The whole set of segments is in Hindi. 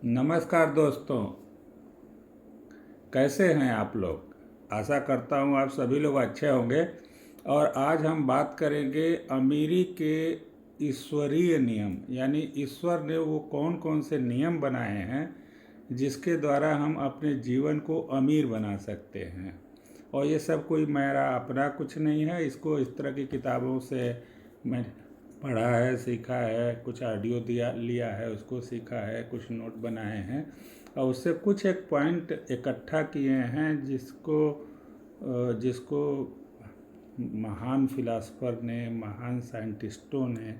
नमस्कार दोस्तों, कैसे हैं आप लोग। आशा करता हूं आप सभी लोग अच्छे होंगे। और आज हम बात करेंगे अमीरी के ईश्वरीय नियम, यानी ईश्वर ने वो कौन कौन से नियम बनाए हैं जिसके द्वारा हम अपने जीवन को अमीर बना सकते हैं। और ये सब कोई मेरा अपना कुछ नहीं है, इसको इस तरह की किताबों से मैं पढ़ा है, सीखा है, कुछ ऑडियो दिया लिया है, उसको सीखा है, कुछ नोट बनाए हैं और उससे कुछ एक पॉइंट इकट्ठा किए हैं जिसको महान फिलासफर ने, महान साइंटिस्टों ने,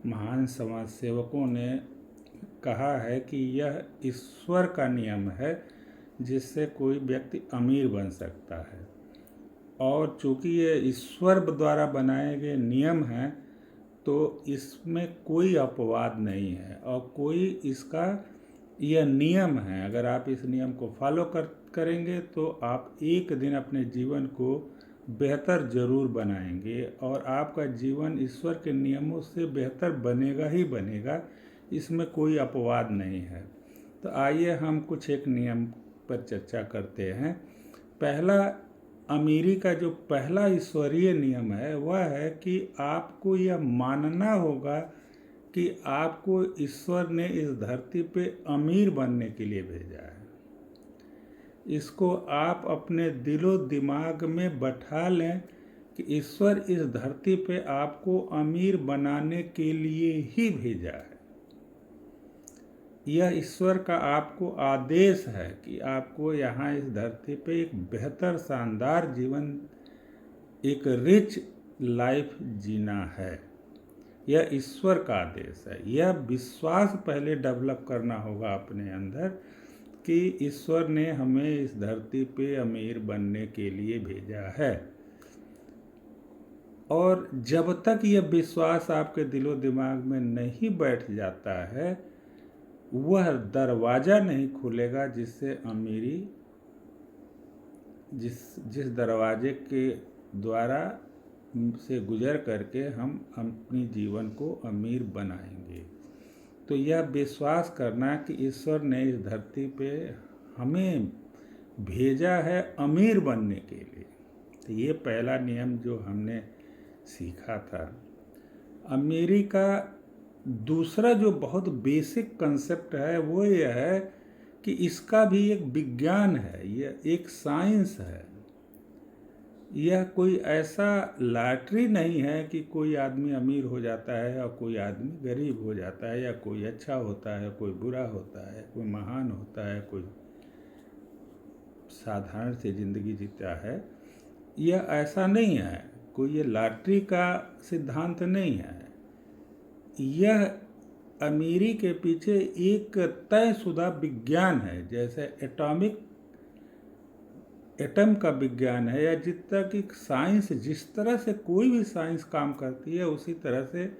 महान समाज सेवकों ने कहा है कि यह ईश्वर का नियम है जिससे कोई व्यक्ति अमीर बन सकता है। और चूँकि ये ईश्वर द्वारा बनाए गए नियम हैं तो इसमें कोई अपवाद नहीं है और कोई इसका यह नियम है। अगर आप इस नियम को फॉलो करेंगे तो आप एक दिन अपने जीवन को बेहतर ज़रूर बनाएंगे और आपका जीवन ईश्वर के नियमों से बेहतर बनेगा ही बनेगा, इसमें कोई अपवाद नहीं है। तो आइए हम कुछ एक नियम पर चर्चा करते हैं। पहला, अमीरी का जो पहला ईश्वरीय नियम है वह है कि आपको यह मानना होगा कि आपको ईश्वर ने इस धरती पे अमीर बनने के लिए भेजा है। इसको आप अपने दिलो दिमाग में बैठा लें कि ईश्वर इस धरती पे आपको अमीर बनाने के लिए ही भेजा है। यह ईश्वर का आपको आदेश है कि आपको यहाँ इस धरती पे एक बेहतर शानदार जीवन, एक रिच लाइफ जीना है। यह ईश्वर का आदेश है। यह विश्वास पहले डेवलप करना होगा अपने अंदर कि ईश्वर ने हमें इस धरती पे अमीर बनने के लिए भेजा है। और जब तक यह विश्वास आपके दिलो दिमाग में नहीं बैठ जाता है, वह दरवाज़ा नहीं खुलेगा जिससे अमीरी, जिस दरवाजे के द्वारा से गुजर करके हम अपनी जीवन को अमीर बनाएंगे। तो यह विश्वास करना कि ईश्वर ने इस धरती पे हमें भेजा है अमीर बनने के लिए। तो ये पहला नियम जो हमने सीखा था। अमीरी का दूसरा जो बहुत बेसिक कंसेप्ट है वो यह है कि इसका भी एक विज्ञान है, यह एक साइंस है। यह कोई ऐसा लॉटरी नहीं है कि कोई आदमी अमीर हो जाता है और कोई आदमी गरीब हो जाता है, या कोई अच्छा होता है कोई बुरा होता है, कोई महान होता है कोई साधारण सी जिंदगी जीता है। यह ऐसा नहीं है, कोई ये लॉटरी का सिद्धांत नहीं है। यह अमीरी के पीछे एक तयशुदा विज्ञान है। जैसे एटम का विज्ञान है, या जिस तरह की साइंस, जिस तरह से कोई भी साइंस काम करती है उसी तरह से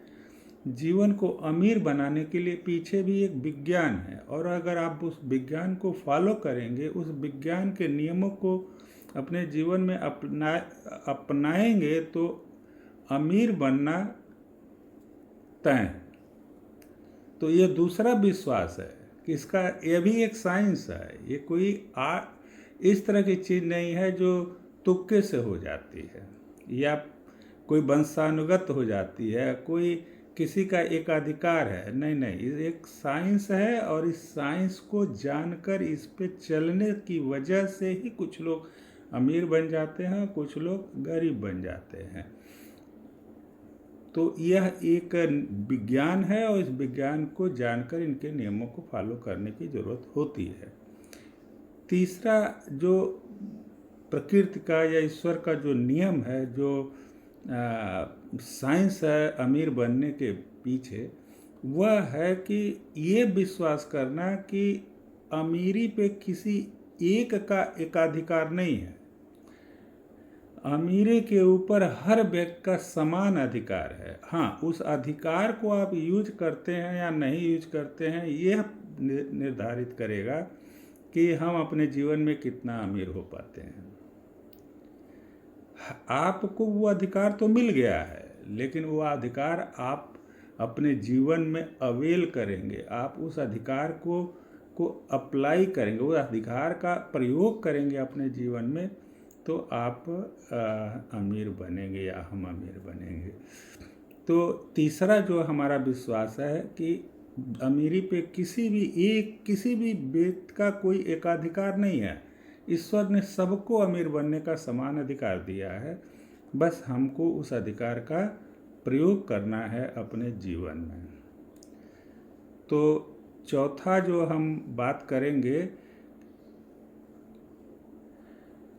जीवन को अमीर बनाने के लिए पीछे भी एक विज्ञान है। और अगर आप उस विज्ञान को फॉलो करेंगे, उस विज्ञान के नियमों को अपने जीवन में अपनाएंगे तो अमीर बनना तय। तो ये दूसरा विश्वास है कि इसका, यह भी एक साइंस है। ये कोई इस तरह की चीज़ नहीं है जो तुक्के से हो जाती है या कोई वंशानुगत हो जाती है, कोई किसी का एकाधिकार है। नहीं नहीं, ये एक साइंस है और इस साइंस को जानकर इस पे चलने की वजह से ही कुछ लोग अमीर बन जाते हैं, कुछ लोग गरीब बन जाते हैं। तो यह एक विज्ञान है और इस विज्ञान को जानकर इनके नियमों को फॉलो करने की ज़रूरत होती है। तीसरा जो प्रकृति का या ईश्वर का जो नियम है, जो साइंस है अमीर बनने के पीछे, वह है कि ये विश्वास करना कि अमीरी पे किसी एक का एकाधिकार नहीं है। अमीरी के ऊपर हर व्यक्ति का समान अधिकार है। हाँ, उस अधिकार को आप यूज करते हैं या नहीं यूज करते हैं, यह निर्धारित करेगा कि हम अपने जीवन में कितना अमीर हो पाते हैं। आपको वो अधिकार तो मिल गया है, लेकिन वो अधिकार आप अपने जीवन में अवेल करेंगे, आप उस अधिकार को को अप्लाई करेंगे, वो अधिकार का प्रयोग करेंगे अपने जीवन में, तो आप अमीर बनेंगे या हम अमीर बनेंगे। तो तीसरा जो हमारा विश्वास है कि अमीरी पे किसी भी व्यक्ति का कोई एकाधिकार नहीं है। ईश्वर ने सबको अमीर बनने का समान अधिकार दिया है, बस हमको उस अधिकार का प्रयोग करना है अपने जीवन में। तो चौथा जो हम बात करेंगे,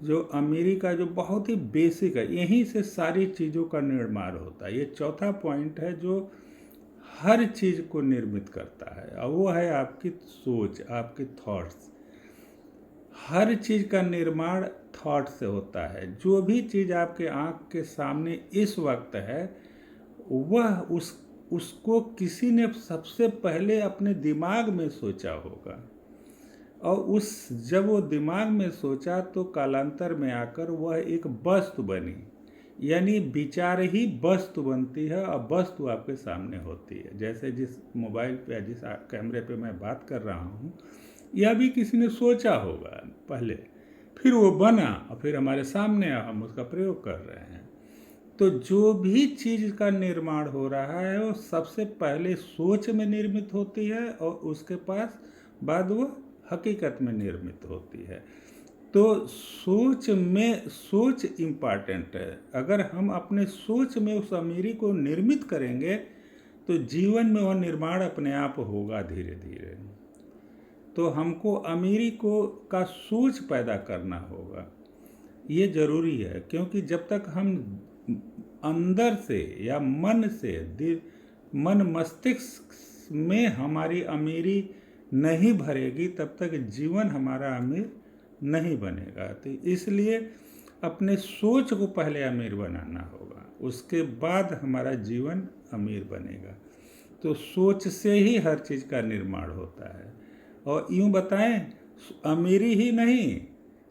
जो अमीरी का जो बहुत ही बेसिक है, यहीं से सारी चीज़ों का निर्माण होता है। ये चौथा पॉइंट है जो हर चीज़ को निर्मित करता है, और वो है आपकी सोच, आपके थॉट्स। हर चीज़ का निर्माण थॉट से होता है। जो भी चीज़ आपके आँख के सामने इस वक्त है, वह उसको किसी ने सबसे पहले अपने दिमाग में सोचा होगा, और जब वो दिमाग में सोचा तो कालांतर में आकर वह एक वस्तु बनी। यानी विचार ही वस्तु बनती है, और वस्तु आपके सामने होती है। जैसे जिस मोबाइल पे, जिस कैमरे पे मैं बात कर रहा हूँ, यह भी किसी ने सोचा होगा पहले, फिर वो बना और फिर हमारे सामने हम उसका प्रयोग कर रहे हैं। तो जो भी चीज़ का निर्माण हो रहा है वो सबसे पहले सोच में निर्मित होती है, और उसके बाद वो हकीकत में निर्मित होती है। तो सोच इम्पॉर्टेंट है। अगर हम अपने सोच में उस अमीरी को निर्मित करेंगे तो जीवन में वह निर्माण अपने आप होगा धीरे धीरे। तो हमको अमीरी का सोच पैदा करना होगा, ये ज़रूरी है। क्योंकि जब तक हम अंदर से या मन मस्तिष्क में हमारी अमीरी नहीं भरेगी, तब तक जीवन हमारा अमीर नहीं बनेगा। तो इसलिए अपने सोच को पहले अमीर बनाना होगा, उसके बाद हमारा जीवन अमीर बनेगा। तो सोच से ही हर चीज़ का निर्माण होता है। और यूँ बताएं, अमीरी ही नहीं,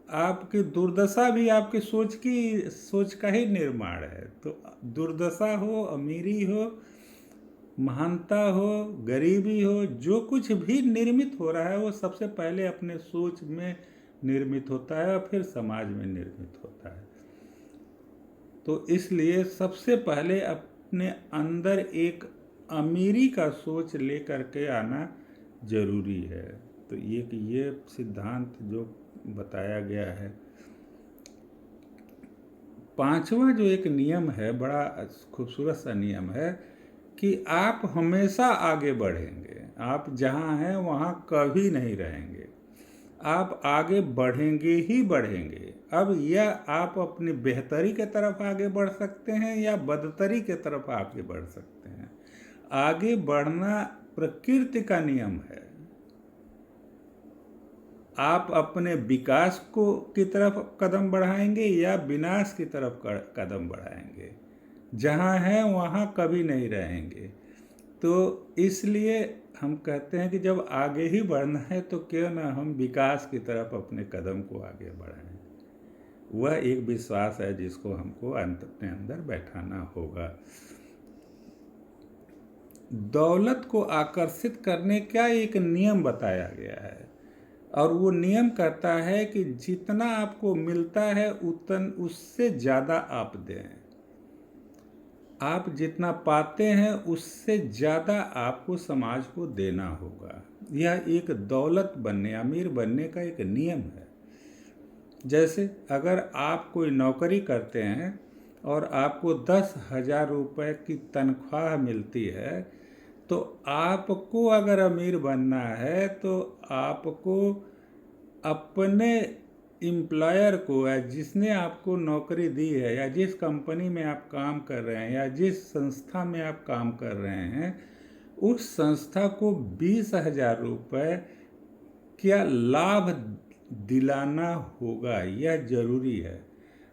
आपकी दुर्दशा भी आपकी सोच का ही निर्माण है। तो दुर्दशा हो, अमीरी हो, महानता हो, गरीबी हो, जो कुछ भी निर्मित हो रहा है वो सबसे पहले अपने सोच में निर्मित होता है और फिर समाज में निर्मित होता है। तो इसलिए सबसे पहले अपने अंदर एक अमीरी का सोच लेकर के आना जरूरी है। तो ये सिद्धांत जो बताया गया है। पांचवा जो एक नियम है, बड़ा खूबसूरत सा नियम है कि आप हमेशा आगे बढ़ेंगे। आप जहाँ हैं वहाँ कभी नहीं रहेंगे, आप आगे बढ़ेंगे ही बढ़ेंगे। अब यह आप अपनी बेहतरी के तरफ आगे बढ़ सकते हैं या बदतरी के तरफ आगे बढ़ सकते हैं। आगे बढ़ना प्रकृति का नियम है। आप अपने विकास की तरफ कदम बढ़ाएंगे या विनाश की तरफ कदम बढ़ाएंगे। जहाँ हैं वहाँ कभी नहीं रहेंगे। तो इसलिए हम कहते हैं कि जब आगे ही बढ़ना है तो क्यों ना हम विकास की तरफ अपने कदम को आगे बढ़ाएं। वह एक विश्वास है जिसको हमको अपने अंदर बैठाना होगा। दौलत को आकर्षित करने का एक नियम बताया गया है, और वो नियम कहता है कि जितना आपको मिलता है उससे ज़्यादा आप दें। आप जितना पाते हैं उससे ज़्यादा आपको समाज को देना होगा। यह एक दौलत बनने, अमीर बनने का एक नियम है। जैसे अगर आप कोई नौकरी करते हैं और आपको 10,000 रुपये की तनख्वाह मिलती है, तो आपको अगर अमीर बनना है तो आपको अपने एम्प्लॉयर को, या जिसने आपको नौकरी दी है, या जिस कंपनी में आप काम कर रहे हैं, या जिस संस्था में आप काम कर रहे हैं, उस संस्था को 20,000 रुपये क्या लाभ दिलाना होगा। यह जरूरी है।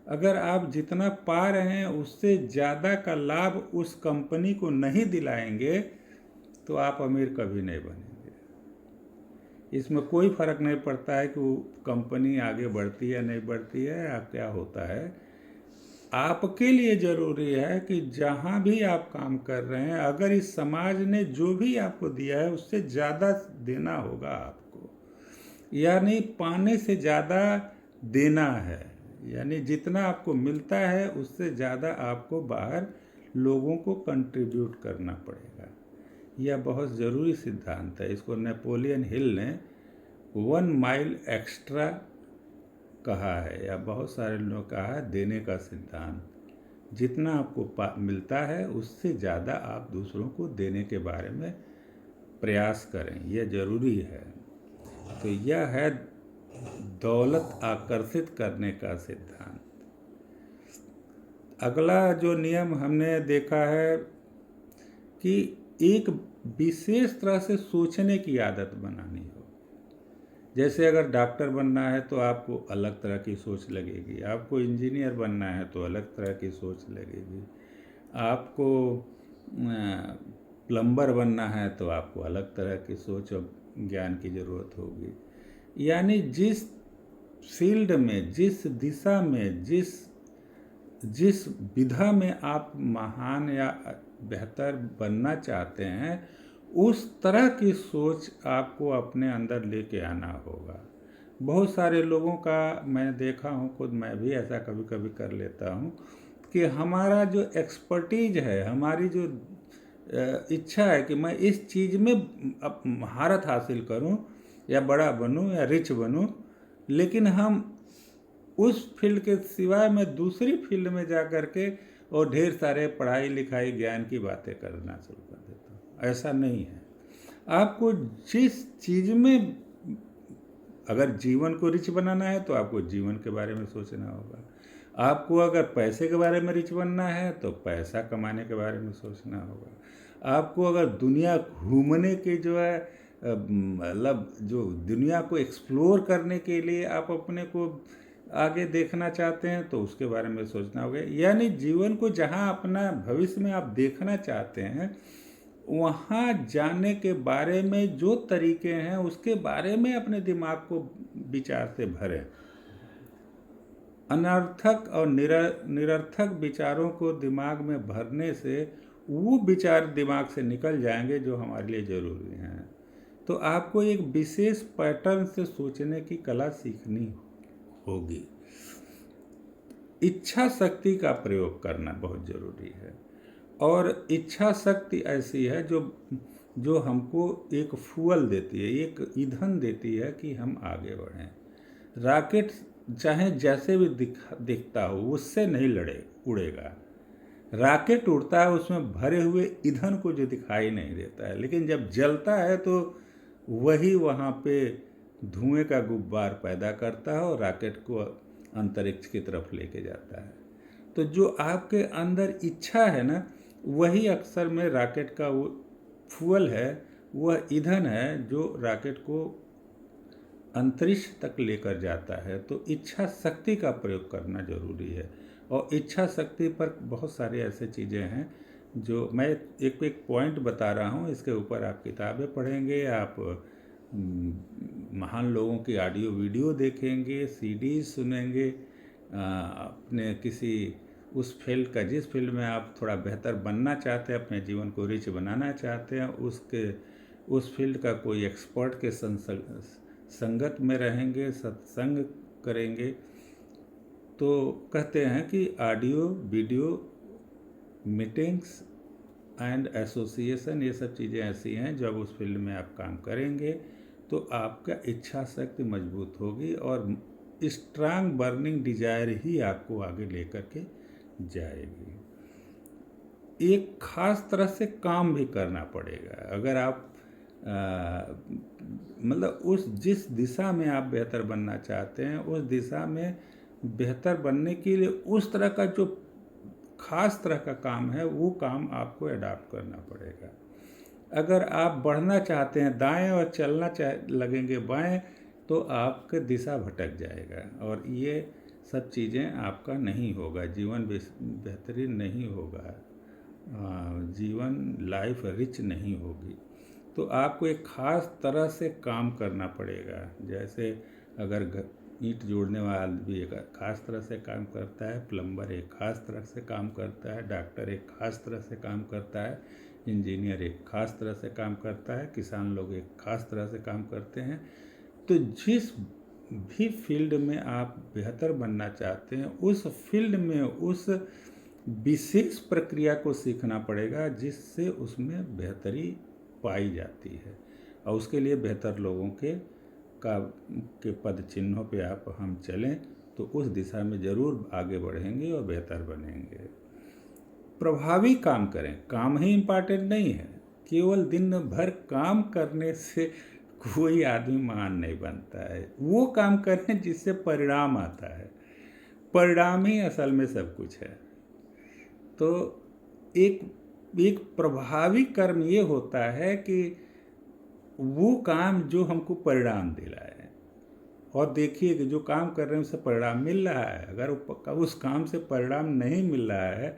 अगर आप जितना पा रहे हैं उससे ज़्यादा का लाभ उस कंपनी को नहीं दिलाएंगे तो आप अमीर कभी नहीं बनेंगे। इसमें कोई फ़र्क नहीं पड़ता है कि वो कंपनी आगे बढ़ती है या नहीं बढ़ती है या क्या होता है। आपके लिए ज़रूरी है कि जहाँ भी आप काम कर रहे हैं, अगर इस समाज ने जो भी आपको दिया है उससे ज़्यादा देना होगा आपको। यानी पाने से ज़्यादा देना है, यानी जितना आपको मिलता है उससे ज़्यादा आपको बाहर लोगों को कंट्रीब्यूट करना पड़ेगा। यह बहुत ज़रूरी सिद्धांत है। इसको नेपोलियन हिल ने 1 माइल एक्स्ट्रा कहा है, या बहुत सारे लोगों कहा है देने का सिद्धांत। जितना आपको मिलता है उससे ज़्यादा आप दूसरों को देने के बारे में प्रयास करें, यह ज़रूरी है। तो यह है दौलत आकर्षित करने का सिद्धांत। अगला जो नियम हमने देखा है कि एक विशेष तरह से सोचने की आदत बनानी हो। जैसे अगर डॉक्टर बनना है तो आपको अलग तरह की सोच लगेगी, आपको इंजीनियर बनना है तो अलग तरह की सोच लगेगी, आपको प्लम्बर बनना है तो आपको अलग तरह की सोच और ज्ञान की ज़रूरत होगी। यानी जिस फील्ड में, जिस दिशा में, जिस विधा में आप महान या बेहतर बनना चाहते हैं, उस तरह की सोच आपको अपने अंदर लेके आना होगा। बहुत सारे लोगों का मैं देखा हूँ, खुद मैं भी ऐसा कभी कभी कर लेता हूँ कि हमारा जो एक्सपर्टीज है, हमारी जो इच्छा है कि मैं इस चीज़ में अब महारत हासिल करूं या बड़ा बनूं या रिच बनूं, लेकिन हम उस फील्ड के सिवाय मैं दूसरी फील्ड में जा कर के और ढेर सारे पढ़ाई लिखाई ज्ञान की बातें करना शुरू कर देता हूँ। ऐसा नहीं है। आपको जिस चीज़ में, अगर जीवन को रिच बनाना है तो आपको जीवन के बारे में सोचना होगा। आपको अगर पैसे के बारे में रिच बनना है तो पैसा कमाने के बारे में सोचना होगा। आपको अगर दुनिया घूमने के जो है मतलब जो दुनिया को एक्सप्लोर करने के लिए आप अपने को आगे देखना चाहते हैं तो उसके बारे में सोचना होगा। यानी जीवन को जहाँ अपना भविष्य में आप देखना चाहते हैं, वहाँ जाने के बारे में जो तरीके हैं उसके बारे में अपने दिमाग को विचार से भरें। अनर्थक और निरर्थक विचारों को दिमाग में भरने से वो विचार दिमाग से निकल जाएंगे जो हमारे लिए ज़रूरी हैं। तो आपको एक विशेष पैटर्न से सोचने की कला सीखनी होगी। इच्छा शक्ति का प्रयोग करना बहुत ज़रूरी है, और इच्छा शक्ति ऐसी है जो हमको एक फ्यूल देती है, एक ईंधन देती है कि हम आगे बढ़ें। रॉकेट चाहे जैसे भी दिखता हो उससे नहीं उड़ेगा। रॉकेट उड़ता है उसमें भरे हुए ईंधन को जो दिखाई नहीं देता है, लेकिन जब जलता है तो वही वहाँ पे धुएं का गुब्बार पैदा करता है और रॉकेट को अंतरिक्ष की तरफ लेके जाता है। तो जो आपके अंदर इच्छा है ना, वही अक्सर में रॉकेट का वो फ्यूल है, वह ईंधन है जो रॉकेट को अंतरिक्ष तक लेकर जाता है। तो इच्छा शक्ति का प्रयोग करना जरूरी है, और इच्छा शक्ति पर बहुत सारी ऐसे चीज़ें हैं जो मैं एक एक पॉइंट बता रहा हूँ। इसके ऊपर आप किताबें पढ़ेंगे, आप महान लोगों की ऑडियो वीडियो देखेंगे, सीडीज सुनेंगे, अपने किसी उस फील्ड का, जिस फील्ड में आप थोड़ा बेहतर बनना चाहते हैं, अपने जीवन को रिच बनाना चाहते हैं, उस फील्ड का कोई एक्सपर्ट के संगत में रहेंगे, सत्संग करेंगे। तो कहते हैं कि audio video meetings and association, ये सब चीज़ें ऐसी हैं जब उस फील्ड में आप काम करेंगे तो आपका इच्छा शक्ति मजबूत होगी और स्ट्रांग बर्निंग डिजायर ही आपको आगे लेकर के जाएगी। एक खास तरह से काम भी करना पड़ेगा। अगर आप मतलब जिस दिशा में आप बेहतर बनना चाहते हैं, उस दिशा में बेहतर बनने के लिए उस तरह का जो खास तरह का काम है, वो काम आपको अडॉप्ट करना पड़ेगा। अगर आप बढ़ना चाहते हैं दाएं और चलना लगेंगे बाएं, तो आपका दिशा भटक जाएगा और ये सब चीज़ें आपका नहीं होगा, जीवन बेहतरीन नहीं होगा, जीवन लाइफ रिच नहीं होगी। तो आपको एक ख़ास तरह से काम करना पड़ेगा। जैसे अगर ईंट जोड़ने वाला भी एक ख़ास तरह से काम करता है, प्लम्बर एक ख़ास तरह से काम करता है, डॉक्टर एक ख़ास तरह से काम करता है, इंजीनियर एक ख़ास तरह से काम करता है, किसान लोग एक ख़ास तरह से काम करते हैं। तो जिस भी फील्ड में आप बेहतर बनना चाहते हैं, उस फील्ड में उस विशेष प्रक्रिया को सीखना पड़ेगा जिससे उसमें बेहतरी पाई जाती है, और उसके लिए बेहतर लोगों के पद चिन्हों पे आप हम चलें तो उस दिशा में ज़रूर आगे बढ़ेंगे और बेहतर बनेंगे। प्रभावी काम करें। काम ही इम्पॉर्टेंट नहीं है, केवल दिन भर काम करने से कोई आदमी महान नहीं बनता है। वो काम करें जिससे परिणाम आता है, परिणाम ही असल में सब कुछ है। तो एक एक प्रभावी कर्म ये होता है कि वो काम जो हमको परिणाम दिलाए, और देखिए कि जो काम कर रहे हैं उससे परिणाम मिल रहा है। अगर उस काम से परिणाम नहीं मिल रहा है,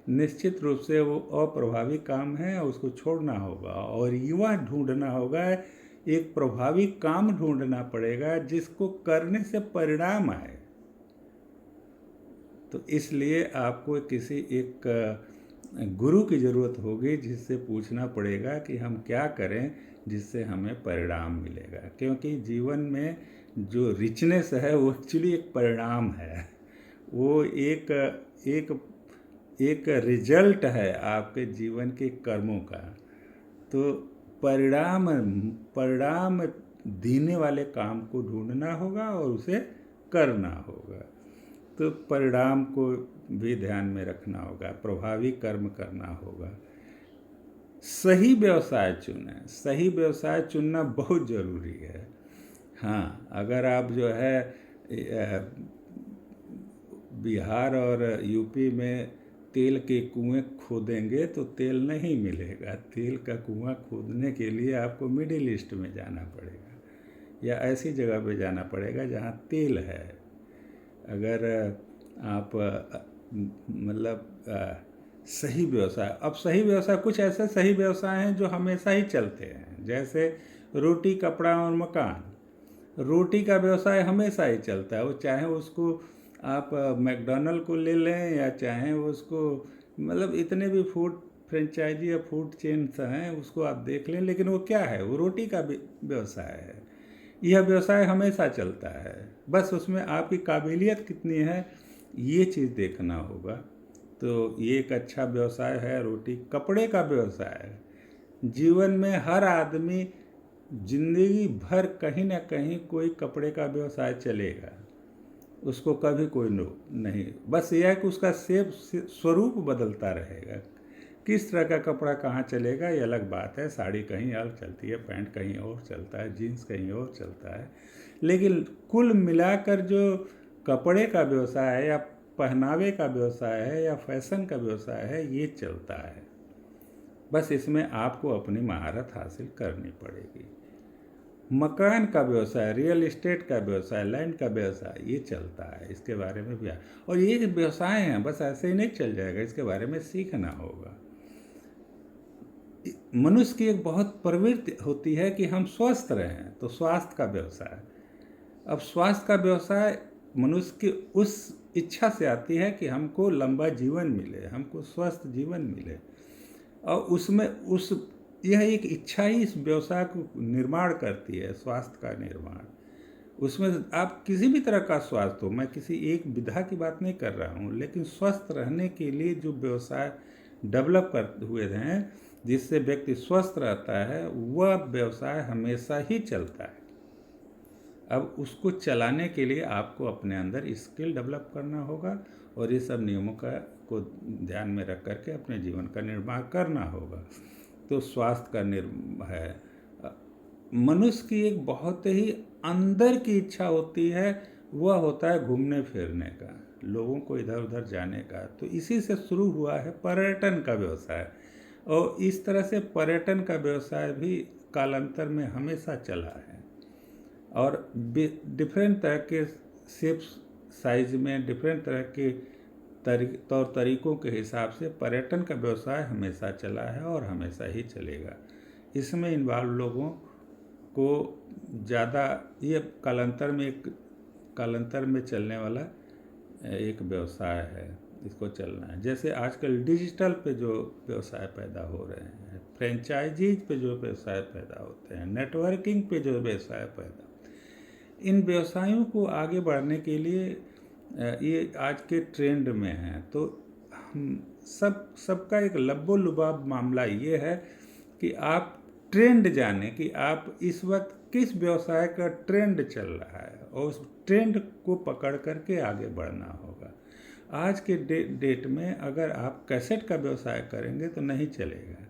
निश्चित रूप से वो अप्रभावी काम है, उसको छोड़ना होगा और युवा ढूंढना होगा। एक प्रभावी काम ढूंढना पड़ेगा जिसको करने से परिणाम आए। तो इसलिए आपको किसी एक गुरु की ज़रूरत होगी जिससे पूछना पड़ेगा कि हम क्या करें जिससे हमें परिणाम मिलेगा, क्योंकि जीवन में जो रिचनेस है वो एक्चुअली एक परिणाम है, वो एक रिजल्ट है आपके जीवन के कर्मों का। तो परिणाम देने वाले काम को ढूंढना होगा और उसे करना होगा। तो परिणाम को भी ध्यान में रखना होगा, प्रभावी कर्म करना होगा। सही व्यवसाय चुनें। सही व्यवसाय चुनना बहुत ज़रूरी है। हाँ, अगर आप जो है बिहार और यूपी में तेल के कुएं खोदेंगे तो तेल नहीं मिलेगा। तेल का कुआं खोदने के लिए आपको मिडिल ईस्ट में जाना पड़ेगा या ऐसी जगह पे जाना पड़ेगा जहाँ तेल है। अगर आप सही व्यवसाय, अब सही व्यवसाय, कुछ ऐसे सही व्यवसाय हैं जो हमेशा ही चलते हैं, जैसे रोटी, कपड़ा और मकान। रोटी का व्यवसाय हमेशा ही चलता है, वो चाहे उसको आप मैकडॉनल्ड को ले लें या चाहे उसको इतने भी फूड फ्रेंचाइजी या फूड चेन्स हैं उसको आप देख लें, लेकिन वो क्या है, वो रोटी का व्यवसाय है। यह व्यवसाय हमेशा चलता है, बस उसमें आपकी काबिलियत कितनी है ये चीज़ देखना होगा। तो ये एक अच्छा व्यवसाय है रोटी। कपड़े का व्यवसाय है। जीवन में हर आदमी जिंदगी भर कहीं ना कहीं कोई कपड़े का व्यवसाय चलेगा, उसको कभी कोई नहीं, बस यह है कि उसका स्वरूप बदलता रहेगा। किस तरह का कपड़ा कहाँ चलेगा ये अलग बात है। साड़ी कहीं अलग चलती है, पैंट कहीं और चलता है, जीन्स कहीं और चलता है, लेकिन कुल मिलाकर जो कपड़े का व्यवसाय है या पहनावे का व्यवसाय है या फैशन का व्यवसाय है ये चलता है। बस इसमें आपको अपनी महारत हासिल करनी पड़ेगी। मकान का व्यवसाय, रियल एस्टेट का व्यवसाय, लैंड का व्यवसाय ये चलता है, इसके बारे में भी। और ये व्यवसाय हैं, बस ऐसे ही नहीं चल जाएगा, इसके बारे में सीखना होगा। मनुष्य की एक बहुत प्रवृत्ति होती है कि हम स्वस्थ रहें, तो स्वास्थ्य का व्यवसाय। अब स्वास्थ्य का व्यवसाय मनुष्य की उस इच्छा से आती है कि हमको लंबा जीवन मिले, हमको स्वस्थ जीवन मिले, और उसमें यह एक इच्छा ही इस व्यवसाय को निर्माण करती है, स्वास्थ्य का निर्माण। उसमें आप किसी भी तरह का स्वास्थ्य हो, मैं किसी एक विधा की बात नहीं कर रहा हूँ, लेकिन स्वस्थ रहने के लिए जो व्यवसाय डेवलप कर हुए हैं जिससे व्यक्ति स्वस्थ रहता है, वह व्यवसाय हमेशा ही चलता है। अब उसको चलाने के लिए आपको अपने अंदर स्किल डेवलप करना होगा और ये सब नियमों को ध्यान में रख करके अपने जीवन का निर्माण करना होगा। तो स्वास्थ्य का है। मनुष्य की एक बहुत ही अंदर की इच्छा होती है, वह होता है घूमने फिरने का, लोगों को इधर उधर जाने का। तो इसी से शुरू हुआ है पर्यटन का व्यवसाय, और इस तरह से पर्यटन का व्यवसाय भी कालांतर में हमेशा चला है। और डिफरेंट तरह के शेप साइज में, डिफरेंट तरह के तौर तरीकों के हिसाब से पर्यटन का व्यवसाय हमेशा चला है और हमेशा ही चलेगा। इसमें इन्वॉल्व लोगों को ज़्यादा, ये कालांतर में चलने वाला एक व्यवसाय है, इसको चलना है। जैसे आजकल डिजिटल पे जो व्यवसाय पैदा हो रहे हैं, फ्रेंचाइजीज पे जो व्यवसाय पैदा होते हैं, नेटवर्किंग पे जो व्यवसाय पैदा, इन व्यवसायों को आगे बढ़ने के लिए ये आज के ट्रेंड में है। तो हम सबका एक लब्बो लुबाब मामला ये है कि आप ट्रेंड जानें कि आप इस वक्त किस व्यवसाय का ट्रेंड चल रहा है और उस ट्रेंड को पकड़ करके आगे बढ़ना होगा। आज के डेट में अगर आप कैसेट का व्यवसाय करेंगे तो नहीं चलेगा,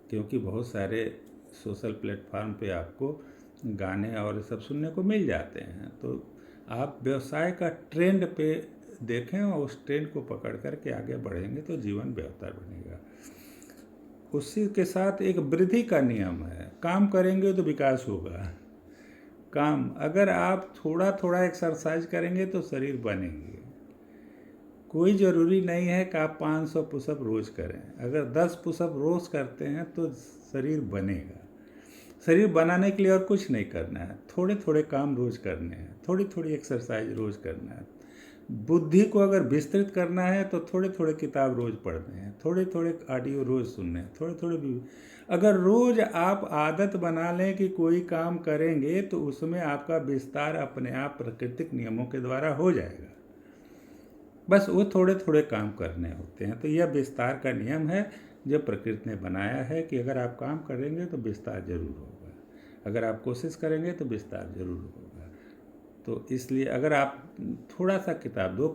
क्योंकि बहुत सारे सोशल प्लेटफॉर्म पे आपको गाने और सब सुनने को मिल जाते हैं। तो आप व्यवसाय का ट्रेंड पे देखें और उस ट्रेंड को पकड़ करके आगे बढ़ेंगे तो जीवन बेहतर बनेगा। उसी के साथ एक वृद्धि का नियम है, काम करेंगे तो विकास होगा। काम अगर आप थोड़ा थोड़ा एक्सरसाइज करेंगे तो शरीर बनेंगे। कोई ज़रूरी नहीं है कि आप 500 पुशअप रोज़ करें। अगर 10 पुशअप रोज़ करते हैं तो शरीर बनेगा। शरीर बनाने के लिए और कुछ नहीं करना है, थोड़े थोड़े काम रोज़ करने हैं, थोड़ी थोड़ी एक्सरसाइज रोज़ करना है। बुद्धि को अगर विस्तृत करना है तो थोड़े थोड़े किताब रोज़ पढ़ने हैं, थोड़े थोड़े ऑडियो रोज़ सुनने हैं, थोड़े थोड़े अगर रोज़ आप आदत बना लें कि कोई काम करेंगे तो उसमें आपका विस्तार अपने आप प्राकृतिक नियमों के द्वारा हो जाएगा। बस वो थोड़े थोड़े काम करने होते हैं। तो यह विस्तार का नियम है जो प्रकृति ने बनाया है कि अगर आप काम करेंगे तो विस्तार जरूर होगा, अगर आप कोशिश करेंगे तो विस्तार जरूर होगा। तो इसलिए अगर आप थोड़ा सा किताब 2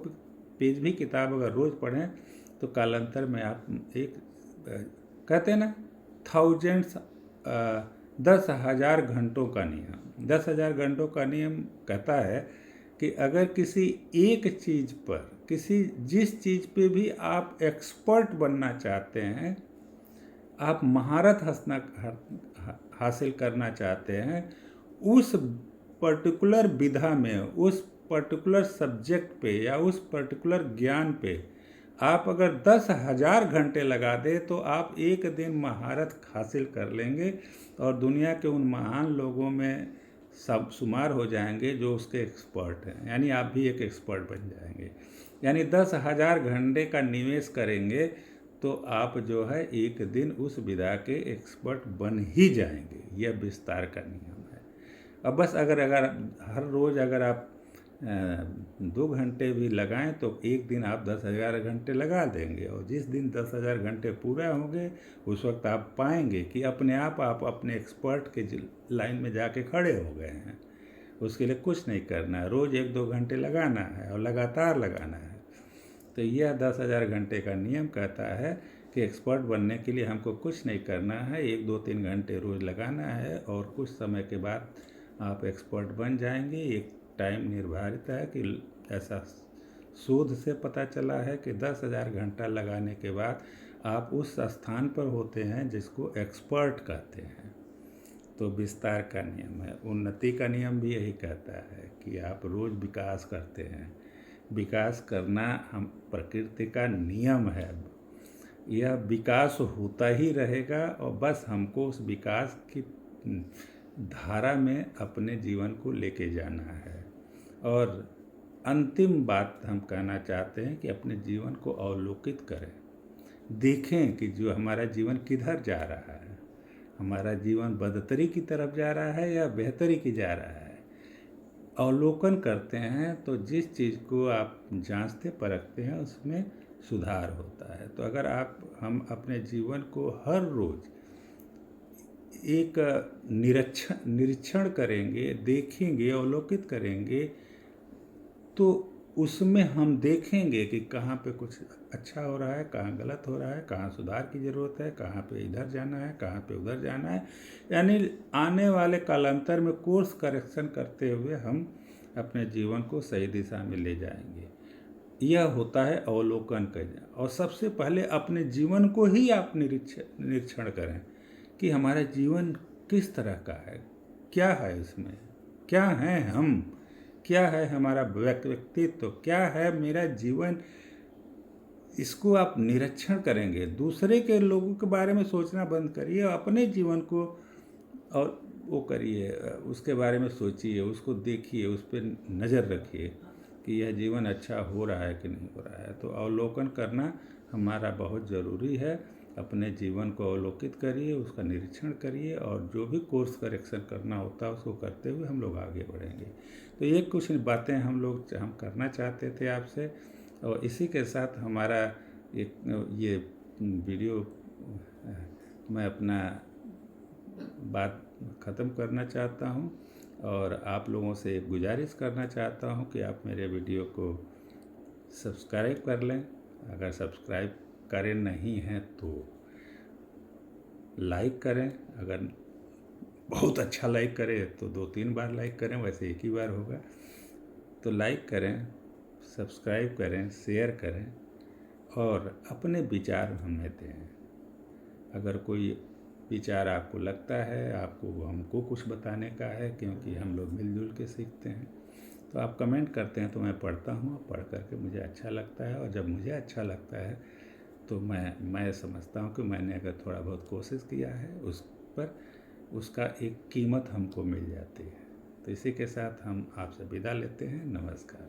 पेज भी किताब अगर रोज़ पढ़ें तो कालांतर में आप एक कहते हैं ना 10,000 घंटों का नियम, 10,000 घंटों का नियम कहता है कि अगर किसी एक चीज़ पर जिस चीज़ पे भी आप एक्सपर्ट बनना चाहते हैं, आप महारत हासिल करना चाहते हैं, उस पर्टिकुलर विधा में, उस पर्टिकुलर सब्जेक्ट पे या उस पर्टिकुलर ज्ञान पे आप अगर 10,000 घंटे लगा दें तो आप एक दिन महारत हासिल कर लेंगे और दुनिया के उन महान लोगों में सब शुमार हो जाएंगे जो उसके एक्सपर्ट हैं। यानी आप भी एक एक्सपर्ट बन जाएंगे। यानी 10,000 घंटे का निवेश करेंगे तो आप जो है एक दिन उस विधा के एक्सपर्ट बन ही जाएंगे। यह विस्तार का नियम है। अब बस अगर हर रोज़ अगर आप 2 घंटे भी लगाएं तो एक दिन आप 10,000 घंटे लगा देंगे और जिस दिन 10,000 घंटे पूरा होंगे उस वक्त आप पाएंगे कि अपने आप अपने एक्सपर्ट के लाइन में जाके खड़े हो गए हैं। उसके लिए कुछ नहीं करना है, रोज़ 1-2 घंटे लगाना है और लगातार लगाना है। तो यह 10,000 घंटे का नियम कहता है कि एक्सपर्ट बनने के लिए हमको कुछ नहीं करना है, 1-2-3 घंटे रोज़ लगाना है और कुछ समय के बाद आप एक्सपर्ट बन जाएंगे। एक टाइम निर्धारित है कि ऐसा शोध से पता चला है कि 10,000 घंटा लगाने के बाद आप उस स्थान पर होते हैं जिसको एक्सपर्ट कहते हैं। तो विस्तार का नियम है। उन्नति का नियम भी यही कहता है कि आप रोज़ विकास करते हैं। विकास करना हम प्रकृति का नियम है। यह विकास होता ही रहेगा और बस हमको उस विकास की धारा में अपने जीवन को लेके जाना है। और अंतिम बात हम कहना चाहते हैं कि अपने जीवन को अवलोकित करें, देखें कि जो हमारा जीवन किधर जा रहा है। हमारा जीवन बदतरी की तरफ जा रहा है या बेहतरी की जा रहा है। अवलोकन करते हैं तो जिस चीज़ को आप जांचते परखते हैं उसमें सुधार होता है। तो अगर हम अपने जीवन को हर रोज़ एक निरीक्षण करेंगे, देखेंगे, अवलोकित करेंगे तो उसमें हम देखेंगे कि कहाँ पे कुछ अच्छा हो रहा है, कहाँ गलत हो रहा है, कहाँ सुधार की ज़रूरत है, कहाँ पे इधर जाना है, कहाँ पे उधर जाना है। यानी आने वाले कालांतर में कोर्स करेक्शन करते हुए हम अपने जीवन को सही दिशा में ले जाएंगे। यह होता है अवलोकन करना। और सबसे पहले अपने जीवन को ही आप निरीक्षण करें कि हमारा जीवन किस तरह का है, क्या है इसमें, क्या है हम, क्या है हमारा व्यक्तित्व, क्या है मेरा जीवन। इसको आप निरीक्षण करेंगे। दूसरे के लोगों के बारे में सोचना बंद करिए, अपने जीवन को और वो करिए, उसके बारे में सोचिए, उसको देखिए, उस पर नज़र रखिए कि यह जीवन अच्छा हो रहा है कि नहीं हो रहा है। तो अवलोकन करना हमारा बहुत ज़रूरी है अपने जीवन को अवलोकित करिए, उसका निरीक्षण करिए और जो भी कोर्स करेक्शन करना होता है उसको करते हुए हम लोग आगे बढ़ेंगे। तो ये कुछ बातें हम करना चाहते थे आपसे, और इसी के साथ हमारा ये वीडियो मैं अपना बात ख़त्म करना चाहता हूँ। और आप लोगों से एक गुजारिश करना चाहता हूँ कि आप मेरे वीडियो को सब्सक्राइब कर लें। अगर सब्सक्राइब करे नहीं हैं तो लाइक करें, अगर बहुत अच्छा लाइक करें तो 2-3 बार लाइक करें, वैसे एक ही बार होगा। तो लाइक करें, सब्सक्राइब करें, शेयर करें और अपने विचार हमें दें। अगर कोई विचार आपको लगता है आपको हमको कुछ बताने का है, क्योंकि हम लोग मिलजुल के सीखते हैं, तो आप कमेंट करते हैं तो मैं पढ़ता हूँ। पढ़ करके मुझे अच्छा लगता है, और जब मुझे अच्छा लगता है तो मैं समझता हूँ कि मैंने अगर थोड़ा बहुत कोशिश किया है उस पर उसका एक कीमत हमको मिल जाती है। तो इसी के साथ हम आपसे विदा लेते हैं। नमस्कार।